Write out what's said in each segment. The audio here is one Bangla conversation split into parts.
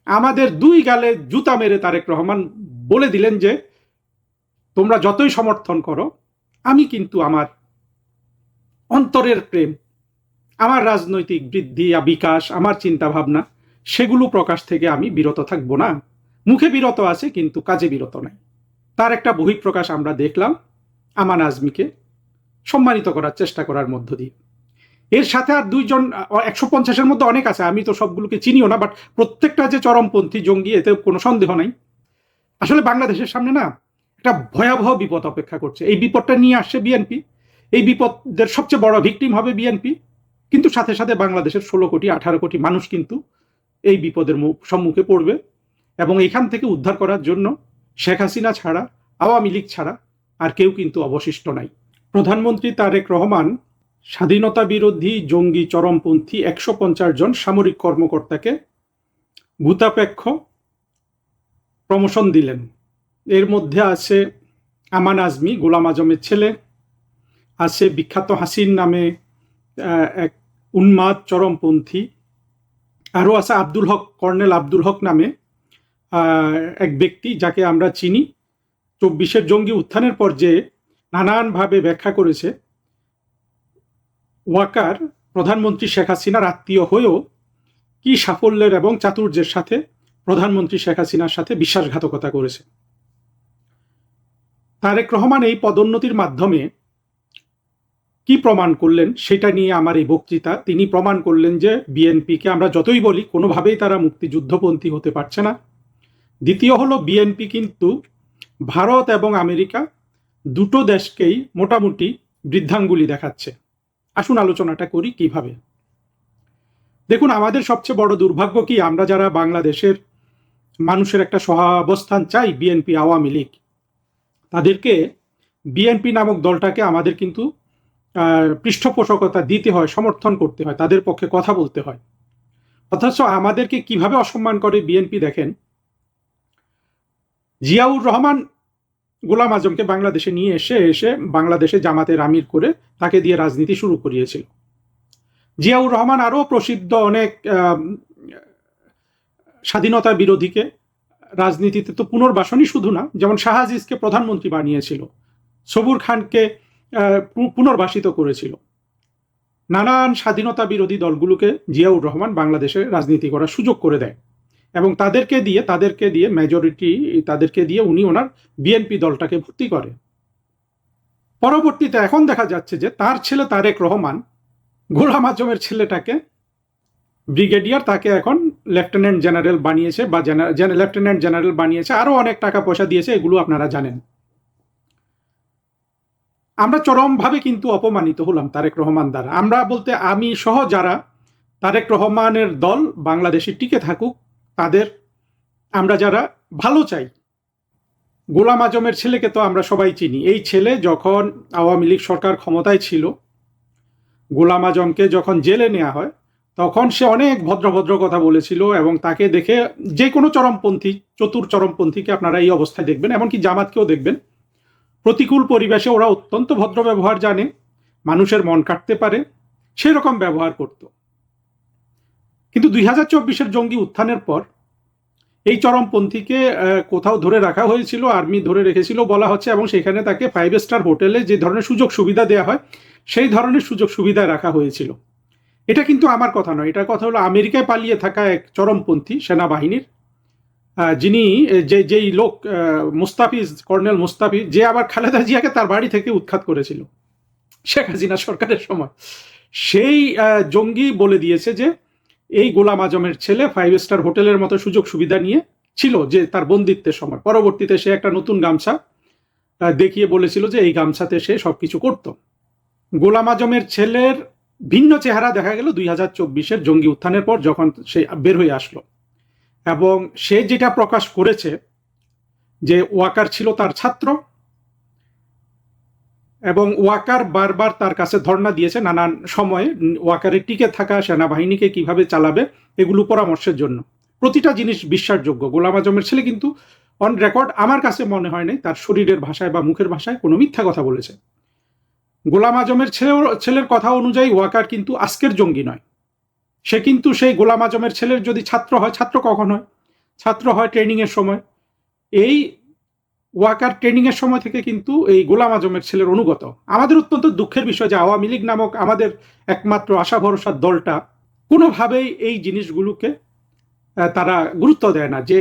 আমাদের দুই গালে জুতা মেরে তারেক রহমান বলে দিলেন যে তোমরা যতই সমর্থন করো, আমি কিন্তু আমার অন্তরের প্রেম, আমার রাজনৈতিক বৃদ্ধি বিকাশ, আমার চিন্তা ভাবনা, সেগুলো প্রকাশ থেকে আমি বিরত থাকবো না। মুখে বিরত আছে কিন্তু কাজে বিরত নাই। তার একটা বহিঃপ্রকাশ আমরা দেখলাম আমান আজমিকে সম্মানিত করার চেষ্টা করার মধ্য দিয়ে। এর সাথে আর দুইজন, 150-এর মধ্যে অনেক আছে, আমি তো সবগুলোকে চিনিও না, বাট প্রত্যেকটা যে চরমপন্থী জঙ্গি এতে কোনো সন্দেহ নাই। আসলে বাংলাদেশের সামনে না একটা ভয়াবহ বিপদ অপেক্ষা করছে। এই বিপদটা নিয়ে আসছে বিএনপি। এই বিপদের সবচেয়ে বড় ভিকটিম হবে বিএনপি, কিন্তু সাথে সাথে বাংলাদেশের 16 কোটি 18 কোটি মানুষ কিন্তু এই বিপদের সম্মুখে পড়বে। এবং এখান থেকে উদ্ধার করার জন্য শেখ হাসিনা ছাড়া, আওয়ামী লীগ ছাড়া আর কেউ কিন্তু অবশিষ্ট নাই। প্রধানমন্ত্রী তারেক রহমান স্বাধীনতা বিরোধী জঙ্গি চরমপন্থী 150 জন সামরিক কর্মকর্তাকে ভূতাপেক্ষ প্রমোশন দিলেন। এর মধ্যে আছে আমান আজমি, গোলাম আজমের ছেলে, আছে বিখ্যাত হাসিন নামে এক উন্মাদ চরমপন্থী, আরও আছে আব্দুল হক, কর্নেল আব্দুল হক নামে এক ব্যক্তি যাকে আমরা চিনি। 24-এর জঙ্গি উত্থানের পর যে নানানভাবে ব্যাখ্যা করেছে, ওয়াকার প্রধানমন্ত্রী শেখ হাসিনার আত্মীয় হয়েও কি সাফল্যের এবং চাতুর্যের সাথে প্রধানমন্ত্রী শেখ হাসিনার সাথে বিশ্বাসঘাতকতা করেছে। তারেক রহমান এই পদোন্নতির মাধ্যমে কি প্রমাণ করলেন সেটা নিয়ে আমার এই বক্তৃতা। তিনি প্রমাণ করলেন যে বিএনপিকে আমরা যতই বলি কোনোভাবেই তারা মুক্তিযুদ্ধপন্থী হতে পারছে না। দ্বিতীয় হলো, বিএনপি কিন্তু ভারত এবং আমেরিকা দুটো দেশকেই মোটামুটি বৃদ্ধাঙ্গুলি দেখাচ্ছে। আসুন আলোচনাটা করি কিভাবে। দেখুন, আমাদের সবচেয়ে বড় দুর্ভাগ্য কি, আমরা যারা বাংলাদেশের মানুষের একটা সহাবস্থান চাই, বিএনপি আওয়ামী লীগ, তাদেরকে, বিএনপি নামক দলটাকে আমাদের কিন্তু পৃষ্ঠপোষকতা দিতে হয়, সমর্থন করতে হয়, তাদের পক্ষে কথা বলতে হয়। অথচ আমাদেরকে কিভাবে অসম্মান করে বিএনপি দেখেন। জিয়াউর রহমান গোলাম আজমকে বাংলাদেশে নিয়ে এসে বাংলাদেশে জামাতের আমির করে তাকে দিয়ে রাজনীতি শুরু করিয়েছিল। জিয়াউর রহমান আরও প্রসিদ্ধ অনেক স্বাধীনতা বিরোধীকে রাজনীতিতে তো পুনর্বাসনই শুধু না, যেমন শাহ আজিজকে প্রধানমন্ত্রী বানিয়েছিল, সবুর খানকে পুনর্বাসিত করেছিল। নানান স্বাধীনতা বিরোধী দলগুলোকে জিয়াউর রহমান বাংলাদেশে রাজনীতি করার সুযোগ করে দেয় এবং তাদেরকে দিয়ে মেজরিটি, তাদেরকে দিয়ে উনি ওনার বিএনপি দলটাকে ভর্তি করে। পরবর্তীতে এখন দেখা যাচ্ছে যে তার ছেলে তারেক রহমান গোলাম আজমের ছেলেটাকে ব্রিগেডিয়ার, তাকে এখন লেফটেন্যান্ট জেনারেল বানিয়েছে, বা লেফটেন্যান্ট জেনারেল বানিয়েছে, আরো অনেক টাকা পয়সা দিয়েছে, এগুলো আপনারা জানেন। আমরা চরমভাবে কিন্তু অপমানিত হলাম তারেক রহমান দ্বারা। আমরা বলতে আমি সহ যারা তারেক রহমানের দল বাংলাদেশে টিকে থাকুক, তাদের আমরা যারা ভালো চাই। গোলাম আজমের ছেলেকে তো আমরা সবাই চিনি। এই ছেলে যখন আওয়ামী লীগ সরকার ক্ষমতায় ছিল, গোলাম আজমকে যখন জেলে নেওয়া হয়, তখন সে অনেক ভদ্র কথা বলেছিল এবং তাকে দেখে যে কোনো চরমপন্থী, চতুর চরমপন্থীকে আপনারা এই অবস্থায় দেখবেন, এমনকি জামাতকেও দেখবেন, প্রতিকূল পরিবেশে ওরা অত্যন্ত ভদ্র ব্যবহার জানে, মানুষের মন কাটতে পারে, সেরকম ব্যবহার করত। কিন্তু 2024-এর জঙ্গি উত্থানের পর এই চরমপন্থীকে কোথাও ধরে রাখা হয়েছিল, আর্মি ধরে রেখেছিল বলা হচ্ছে, এবং সেখানে তাকে 5 স্টার হোটেলে যে ধরনের সুযোগ সুবিধা দেওয়া হয় সেই ধরনের সুযোগ সুবিধা রাখা হয়েছিল। এটা কিন্তু আমার কথা নয়, এটা কথা হলো আমেরিকায় পালিয়ে থাকা এক চরমপন্থী সেনাবাহিনীর, যিনি যেই লোক মুস্তাফিজ, কর্নেল মুস্তাফিজ, যে আবার খালেদা জিয়াকে তার বাড়ি থেকে উৎখাত করেছিল শেখ হাসিনা সরকারের সময়, সেই জঙ্গি বলে দিয়েছে যে এই গোলাম আজমের ছেলে 5 স্টার হোটেলের মতো সুযোগ সুবিধা নিয়ে ছিল যে তার বন্দিত্বের সময়। পরবর্তীতে সে একটা নতুন গামছা দেখিয়ে বলেছিল যে এই গামছাতে সে সবকিছু করত। গোলাম আজমের ছেলের ভিন্ন চেহারা দেখা গেল 2024-এর জঙ্গি উত্থানের পর, যখন সে বের হয়ে আসলো এবং সে যেটা প্রকাশ করেছে যে ওয়াকার ছিল তার ছাত্র এবং ওয়াকার বারবার তার কাছে ধর্ণা দিয়েছে নানান সময়ে ওয়াকারের টিকে থাকা সেনাবাহিনীকে কিভাবে চালাবে এগুলো পরামর্শের জন্য। প্রতিটা জিনিস বিশ্বাসযোগ্য। গোলাম আজমের ছেলে কিন্তু অন রেকর্ড আমার কাছে মনে হয় নাই তার শরীরের ভাষায় বা মুখের ভাষায় কোনো মিথ্যা কথা বলেছে। গোলাম আজমের ছেলের কথা অনুযায়ী ওয়াকার কিন্তু আজকের জঙ্গি নয়, সে কিন্তু সেই গোলাম আজমের ছেলের যদি ছাত্র হয়, ছাত্র কখন হয়, ছাত্র হয় ট্রেনিংয়ের সময়। এই ওয়াকার ট্রেনিংয়ের সময় থেকে কিন্তু এই গোলাম আজমের ছেলের অনুগত। আমাদের অত্যন্ত দুঃখের বিষয় যে আওয়ামী লীগ নামক আমাদের একমাত্র আশা ভরসার দলটা কোনোভাবেই এই জিনিসগুলোকে তারা গুরুত্ব দেয় না, যে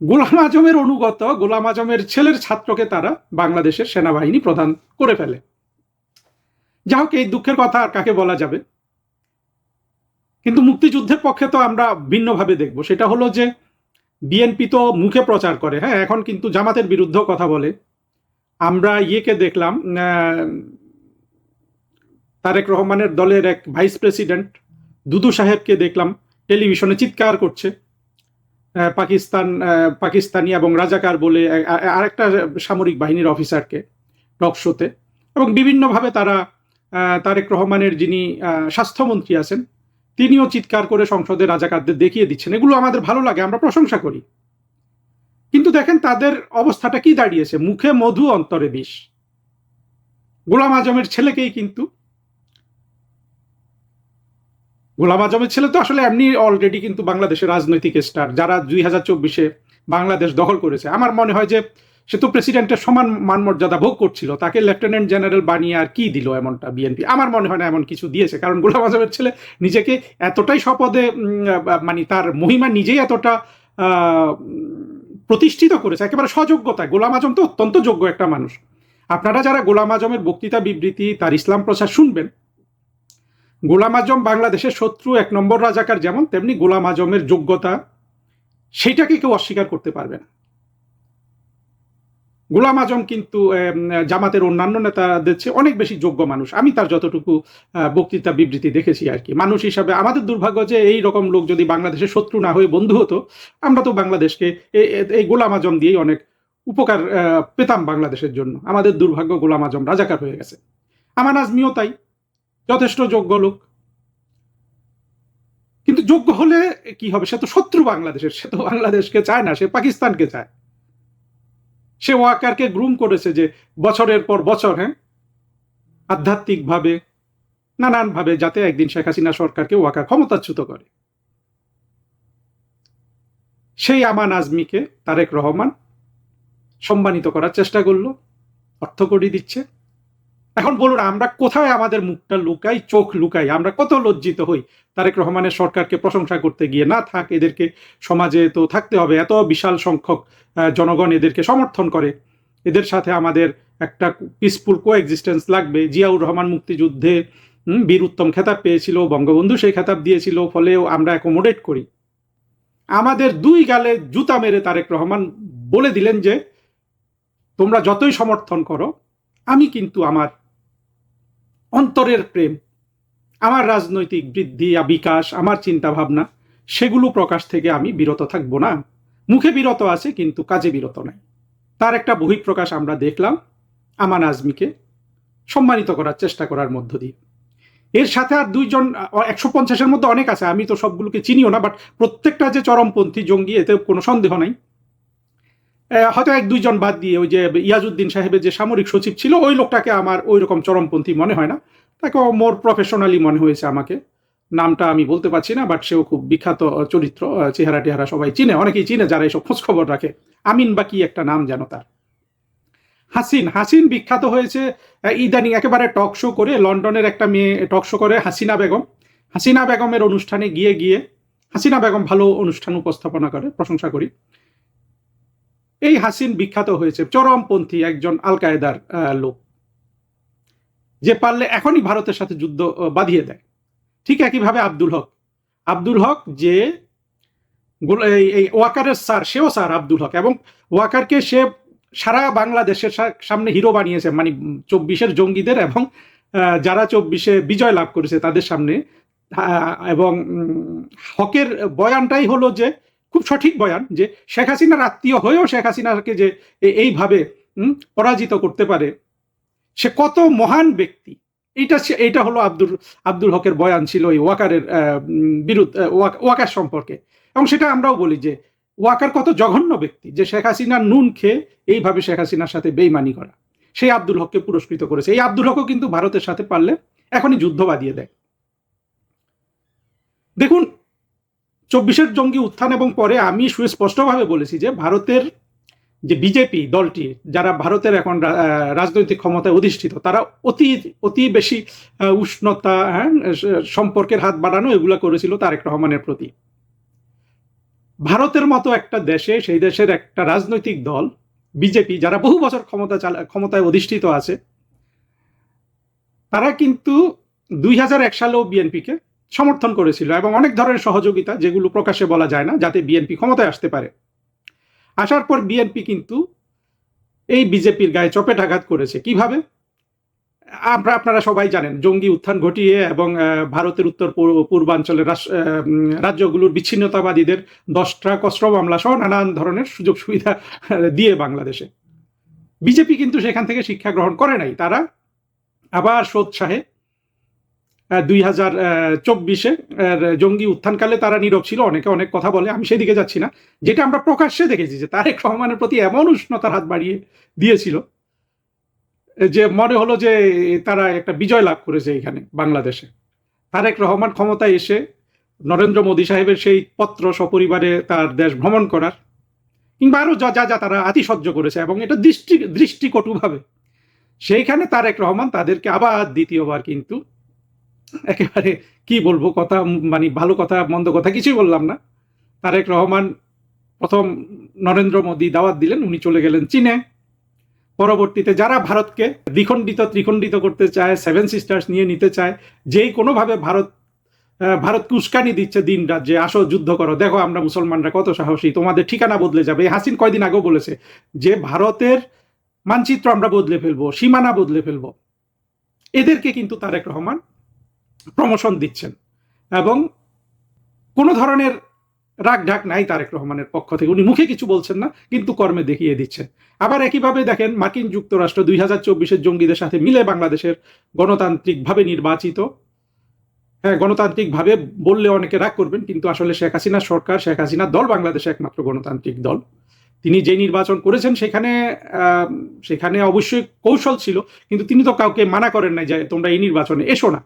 গোলাম আজমের অনুগত গোলাম আজমের ছেলের ছাত্রকে তারা বাংলাদেশের সেনাবাহিনী প্রধান করে ফেলে। যা হোক, এই দুঃখের কথা আর কাকে বলা যাবে। কিন্তু মুক্তিযুদ্ধের পক্ষে তো আমরা ভিন্নভাবে দেখব। সেটা হলো যে বিএনপি তো মুখে প্রচার করে, হ্যাঁ, এখন কিন্তু জামাতের বিরুদ্ধেও কথা বলে। আমরা ইয়েকে দেখলাম, তারেক রহমানের দলের এক ভাইস প্রেসিডেন্ট দুদু সাহেবকে দেখলাম টেলিভিশনে চিৎকার করছে পাকিস্তানি এবং রাজাকার বলে আরেকটা সামরিক বাহিনীর অফিসারকে টক শোতে। এবং বিভিন্নভাবে তারা তারেক রহমানের যিনি স্বাস্থ্যমন্ত্রী আছেন তিনিও চিৎকার করে সংসদে রাজাকারদের দেখিয়ে দিচ্ছেন। এগুলো আমাদের ভালো লাগে, আমরা প্রশংসা করি। কিন্তু দেখেন তাদের অবস্থাটা কি দাঁড়িয়েছে, মুখে মধু অন্তরে বিষ। গোলাম আজমের ছেলেকেই কিন্তু, গোলাম আজমের ছেলে তো আসলে এমনি অলরেডি কিন্তু বাংলাদেশের রাজনৈতিক স্টার, যারা 2024-এ বাংলাদেশ দখল করেছে। আমার মনে হয় যে সে তো প্রেসিডেন্টের সমান মান মর্যাদা ভোগ করছিল, তাকে লেফটেন্যান্ট জেনারেল বানিয়ে আর কি দিল এমনটা বিএনপি? আমার মনে হয় না এমন কিছু দিয়েছে, কারণ গোলাম আজমের ছেলে নিজেকে এতটাই স্বপদে মানে তার মহিমা নিজেই এতটা প্রতিষ্ঠিত করেছে একেবারে সযোগ্যতায়। গোলাম আজম তো অত্যন্ত যোগ্য একটা মানুষ। আপনারা যারা গোলাম আজমের বক্তৃতা বিবৃতি, তার ইসলাম প্রচার শুনবেন, গোলাম আজম বাংলাদেশের শত্রু এক নম্বর রাজাকার যেমন, তেমনি গোলাম আজমের যোগ্যতা সেইটাকে কেউ অস্বীকার করতে পারবে না। গোলাম আজম কিন্তু জামাতের অন্যান্য নেতাদের চেয়ে অনেক বেশি যোগ্য মানুষ, আমি তার যতটুকু বক্তৃতা বিবৃতি দেখেছি আর কি। মানুষ হিসাবে আমাদের দুর্ভাগ্য যে এই রকম লোক যদি বাংলাদেশের শত্রু না হয়ে বন্ধু হতো, আমরা তো বাংলাদেশকে এই গোলাম আজম দিয়েই অনেক উপকার পেতাম বাংলাদেশের জন্য। আমাদের দুর্ভাগ্য গোলাম আজম রাজাকার হয়ে গেছে। আমান আজমিও তাই, যথেষ্ট যোগ্য লোক। কিন্তু যোগ্য হলে কি হবে? সে তো শত্রু বাংলাদেশের, সে তো বাংলাদেশকে চায় না, সে পাকিস্তানকে চায়। সে ওয়াকারকে গ্রুম করেছে যে বছরের পর বছর, হ্যাঁ, আধ্যাত্মিকভাবে নানানভাবে, যাতে একদিন শেখ হাসিনা সরকারকে ওয়াকার ক্ষমতাচ্যুত করে। সেই আমান আজমিকে তারেক রহমান সম্মানিত করার চেষ্টা করলো, অর্থ কড়ি দিচ্ছে। এখন বলুন, আমরা কোথায় আমাদের মুখটা লুকাই, চোখ লুকাই? আমরা কত লজ্জিত হই তারেক রহমানের সরকারকে প্রশংসা করতে গিয়ে। না থাক, এদেরকে সমাজে তো থাকতে হবে, এত বিশাল সংখ্যক জনগণ এদেরকে সমর্থন করে, এদের সাথে আমাদের একটা পিসফুল কো এক্সিস্টেন্স লাগবে। জিয়াউর রহমান মুক্তিযুদ্ধে বীর উত্তম খেতাব পেয়েছিল, বঙ্গবন্ধু সেই খেতাব দিয়েছিল, ফলেও আমরা অ্যাকোমোডেট করি। আমাদের দুই গালে জুতা মেরে তারেক রহমান বলে দিলেন যে তোমরা যতই সমর্থন করো, আমি কিন্তু আমার অন্তরের প্রেম, আমার রাজনৈতিক বৃদ্ধি বিকাশ, আমার চিন্তা ভাবনা, সেগুলো প্রকাশ থেকে আমি বিরত থাকব না। মুখে বিরত আছে কিন্তু কাজে বিরত নাই। তার একটা বহিঃপ্রকাশ আমরা দেখলাম আমান আজমিকে সম্মানিত করার চেষ্টা করার মধ্য দিয়ে। এর সাথে আর দুইজন, 150-এর মধ্যে অনেক আছে, আমি তো সবগুলোকে চিনিও না, বাট প্রত্যেকটা যে চরমপন্থী জঙ্গি এতে কোনো সন্দেহ নাই। হয়তো এক দুইজন বাদ দিয়ে ওই যে ইয়াজউদ্দিন সাহেবের যে সামরিক সচিব ছিল, ওই লোকটাকে আমার ওই রকম চরমপন্থী মনে হয় না, তাকে মোর প্রফেশনালি মনে হয়েছে আমাকে। নামটা আমি বলতে পারছি না, বাট সেও খুব বিখ্যাত চরিত্র, চেহারা টেহারা সবাই চিনে, অনেকেই চিনে যারা এইসব খোঁজ খবর রাখে। আমিন বা কি একটা নাম যেন তার। হাসিন বিখ্যাত হয়েছে ইদানিং একেবারে টক শো করে, লন্ডনের একটা মেয়ে টক শো করে হাসিনা বেগমের অনুষ্ঠানে গিয়ে হাসিনা বেগম ভালো অনুষ্ঠান উপস্থাপনা করে, প্রশংসা করি। এই হাসিন বিখ্যাত হয়েছে চরমপন্থী একজন আল কায়েদার লোক, যে পারলে এখনই ভারতের সাথে যুদ্ধ বাঁধিয়ে দেয়। ঠিক একইভাবে আব্দুল হক যে এই ওয়াকারের স্যার, সেও স্যার আব্দুল হক, এবং ওয়াকারকে সে সারা বাংলাদেশের সামনে হিরো বানিয়েছে, মানে 24-এর জঙ্গিদের এবং যারা 24-এ বিজয় লাভ করেছে তাদের সামনে। এবং হকের বয়ানটাই হলো যে খুব সঠিক বয়ান, যে শেখ হাসিনার আত্মীয় হয়েও শেখ হাসিনাকে যে এইভাবে পরাজিত করতে পারে, সে কত মহান ব্যক্তি। এইটা হলো আব্দুল হকের বয়ান ছিল এই ওয়াকারের বিরুদ্ধে, ওয়াকার সম্পর্কে। এবং সেটা আমরাও বলি যে ওয়াকার কত জঘন্য ব্যক্তি, যে শেখ হাসিনার নুন খেয়ে এইভাবে শেখ হাসিনার সাথে বেইমানি করা। সেই আব্দুল হককে পুরস্কৃত করেছে। এই আব্দুল হকও কিন্তু ভারতের সাথে পারলে এখনই যুদ্ধ বাঁধিয়ে দেয়। দেখুন, চব্বিশের জঙ্গি উত্থান এবং পরে আমি সুস্পষ্টভাবে বলেছি যে ভারতের যে বিজেপি দলটি, যারা ভারতের এখন রাজনৈতিক ক্ষমতায় অধিষ্ঠিত, তারা অতি অতি বেশি উষ্ণতা, হ্যাঁ, সম্পর্কের হাত বাড়ানো এগুলো করেছিল তারেক রহমানের প্রতি। ভারতের মতো একটা দেশে, সেই দেশের একটা রাজনৈতিক দল বিজেপি, যারা বহু বছর ক্ষমতায় অধিষ্ঠিত আছে, তারা কিন্তু 2001 সালেও বিএনপিকে সমর্থন করেছিল এবং অনেক ধরনের সহযোগিতা, যেগুলো প্রকাশ্যে বলা যায় না, যাতে বিএনপি ক্ষমতায় আসতে পারে। আসার পর বিএনপি কিন্তু এই বিজেপির গায়ে চপেটাঘাত করেছে। কিভাবে? আপনারা সবাই জানেন, জঙ্গি উত্থান ঘটিয়ে এবং ভারতের উত্তর পূর্বাঞ্চলের রাজ্যগুলোর বিচ্ছিন্নতাবাদীদের 10টা অস্ত্র মামলা সহ নানান ধরনের সুযোগ সুবিধা দিয়ে বাংলাদেশে। বিজেপি কিন্তু সেখান থেকে শিক্ষা গ্রহণ করে নাই। তারা আবার সোৎসাহে 2024-এ জঙ্গি উত্থানকালে তারা নীরব ছিল, অনেকে অনেক কথা বলে, আমি সেদিকে যাচ্ছি না। যেটা আমরা প্রকাশ্যে দেখেছি যে তারেক রহমানের প্রতি এমন উষ্ণতার হাত বাড়িয়ে দিয়েছিল যে মনে হলো যে তারা একটা বিজয় লাভ করেছে এখানে বাংলাদেশে। তারেক রহমান ক্ষমতায় এসে নরেন্দ্র মোদী সাহেবের সেই পত্র সপরিবারে তার দেশ ভ্রমণ করার, কিংবা আরো যা যা তারা আতিশয্য করেছে, এবং এটা দৃষ্টিকটুভাবে, সেইখানে তারেক রহমান তাদেরকে আবার দ্বিতীয়বার কিন্তু একেবারে কি বলবো, কথা মানে ভালো কথা মন্দ কথা কিছুই বললাম না। তারেক রহমান প্রথম নরেন্দ্র মোদী দাওয়াত দিলেন, উনি চলে গেলেন চীনে। পরবর্তীতে যারা ভারতকে দ্বিখণ্ডিত ত্রিখণ্ডিত করতে চায়, 7 সিস্টার্স নিয়ে নিতে চায়, যেই কোনোভাবে ভারতকে উস্কানি দিচ্ছে দিন রাত, যে আসো যুদ্ধ করো, দেখো আমরা মুসলমানরা কত সাহসী, তোমাদের ঠিকানা বদলে যাবে। হাসিন কয়দিন আগেও বলেছে যে ভারতের মানচিত্র আমরা বদলে ফেলবো, সীমানা বদলে ফেলবো। এদেরকে কিন্তু তারেক রহমান প্রমোশন দিচ্ছেন এবং কোনো ধরনের রাগ ঢাক নাই তারেক রহমানের পক্ষ থেকে। উনি মুখে কিছু বলছেন না, কিন্তু কর্মে দেখিয়ে দিচ্ছেন। আবার একইভাবে দেখেন, মার্কিন যুক্তরাষ্ট্র 2024-এর জঙ্গিদের সাথে মিলে বাংলাদেশের গণতান্ত্রিকভাবে নির্বাচিত, হ্যাঁ গণতান্ত্রিকভাবে বললে অনেকে রাগ করবেন, কিন্তু আসলে শেখ হাসিনার সরকার, শেখ হাসিনার দল বাংলাদেশে একমাত্র গণতান্ত্রিক দল। তিনি যে নির্বাচন করেছেন সেখানে অবশ্যই কৌশল ছিল, কিন্তু তিনি তো কাউকে মানা করেন নাই যে তোমরা এই নির্বাচনে এসো না।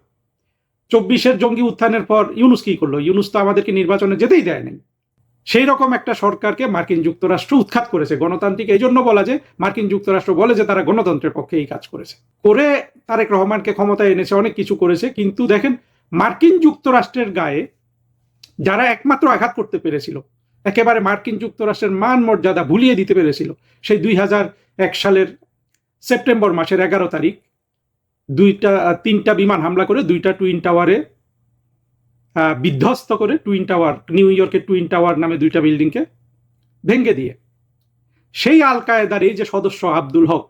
24-এর জঙ্গি উত্থানের পর ইউনূস কি করলো? ইউনূস তো আমাদেরকে নির্বাচনে যেতেই দেয় নাই। সেই রকম একটা সরকারকে মার্কিন যুক্তরাষ্ট্র উৎখাত করেছে। গণতান্ত্রিক এই জন্য বলা যে মার্কিন যুক্তরাষ্ট্র বলে যে তারা গণতন্ত্রের পক্ষে এই কাজ করেছে, করে তারেক রহমানকে ক্ষমতায় এনেছে, অনেক কিছু করেছে। কিন্তু দেখেন, মার্কিন যুক্তরাষ্ট্রের গায়ে যারা একমাত্র আঘাত করতে পেরেছিল, একেবারে মার্কিন যুক্তরাষ্ট্রের মান মর্যাদা ভুলিয়ে দিতে পেরেছিল, সেই 2001 সালের সেপ্টেম্বর মাসের 11 তারিখ 3টা বিমান হামলা করে 2টা টুইন টাওয়ারে বিধ্বস্ত করে, টুইন টাওয়ার, নিউ ইয়র্কের টুইন টাওয়ার নামে 2টা বিল্ডিংকে ভেঙে দিয়ে, সেই আল কায়েদার এই যে সদস্য আব্দুল হক,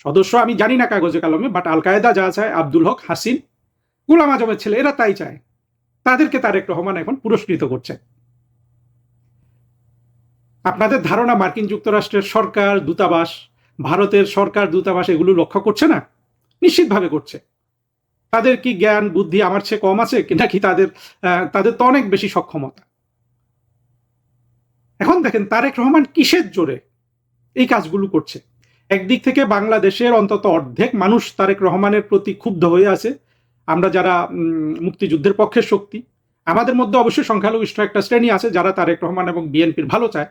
সদস্য আমি জানি না কাগজে কলমে, বাট আল কায়েদা যা চায়, আব্দুল হক, হাসিন, গোলাম আজমের ছেলে, এরা তাই চায়। তাদেরকে তারেক রহমান এখন পুরস্কৃত করছে। আপনাদের ধারণা মার্কিন যুক্তরাষ্ট্রের সরকার, দূতাবাস, ভারতের সরকার, দূতাবাস এগুলো লক্ষ্য করছে না? নিশ্চিতভাবে করছে। তাদের কি জ্ঞান বুদ্ধি আমার চেয়ে কম আছে নাকি? তাদের তো অনেক বেশি সক্ষমতা। এখন দেখেন তারেক রহমান কিসের জোরে এই কাজগুলো করছে। একদিক থেকে বাংলাদেশের অন্তত অর্ধেক মানুষ তারেক রহমানের প্রতি ক্ষুব্ধ হয়ে আছে। আমরা যারা মুক্তিযুদ্ধের পক্ষের শক্তি, আমাদের মধ্যে অবশ্যই সংখ্যালঘিষ্ঠ একটা শ্রেণী আছে যারা তারেক রহমান এবং বিএনপির ভালো চায়।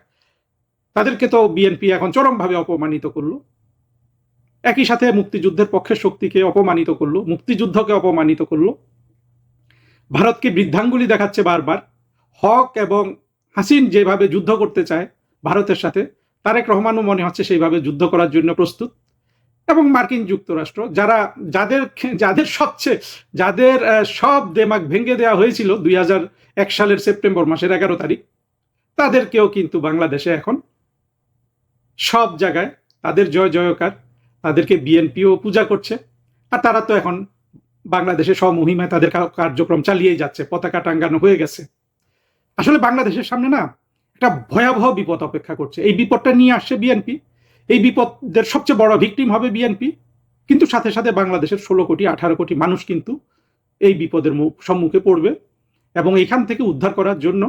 তাদেরকে তো বিএনপি এখন চরমভাবে অপমানিত করলো। একই সাথে মুক্তিযুদ্ধের পক্ষের শক্তিকে অপমানিত করলো, মুক্তিযুদ্ধকে অপমানিত করলো, ভারতকে বৃদ্ধাঙ্গুলি দেখাচ্ছে বারবার। হক এবং হাসিন যেভাবে যুদ্ধ করতে চায় ভারতের সাথে, তারেক রহমানও মনে হচ্ছে সেইভাবে যুদ্ধ করার জন্য প্রস্তুত। এবং মার্কিন যুক্তরাষ্ট্র যাদের সব দেমাগ ভেঙে দেওয়া হয়েছিল 2001 সালের সেপ্টেম্বর মাসের 11 তারিখ, তাদেরকেও কিন্তু বাংলাদেশে এখন সব জায়গায় তাদের জয় জয়কার, তাদেরকে বিএনপিও পূজা করছে। আর তারা তো এখন বাংলাদেশে স্বমহিমায় তাদের কার্যক্রম চালিয়েই যাচ্ছে, পতাকা টাঙ্গানো হয়ে গেছে। আসলে বাংলাদেশের সামনে না একটা ভয়াবহ বিপদ অপেক্ষা করছে। এই বিপদটা নিয়ে আসছে বিএনপি, এই বিপদের সবচেয়ে বড় ভিকটিম হবে বিএনপি, কিন্তু সাথে সাথে বাংলাদেশের 16 কোটি 18 কোটি মানুষ কিন্তু এই বিপদের সম্মুখে পড়বে। এবং এখান থেকে উদ্ধার করার জন্য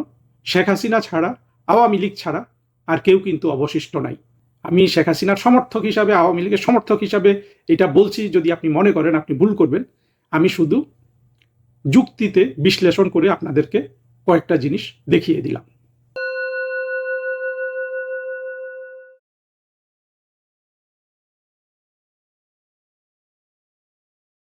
শেখ হাসিনা ছাড়া, আওয়ামী লীগ ছাড়া আর কেউ কিন্তু অবশিষ্ট নাই। আমি শেখ হাসিনার সমর্থক হিসাবে, আওয়ামী লীগের সমর্থক হিসাবে এটা বলছি, যদি আপনি মনে করেন আপনি ভুল করবেন। আমি শুধু যুক্তিতে বিশ্লেষণ করে আপনাদেরকে কয়েকটা জিনিস দেখিয়ে দিলাম।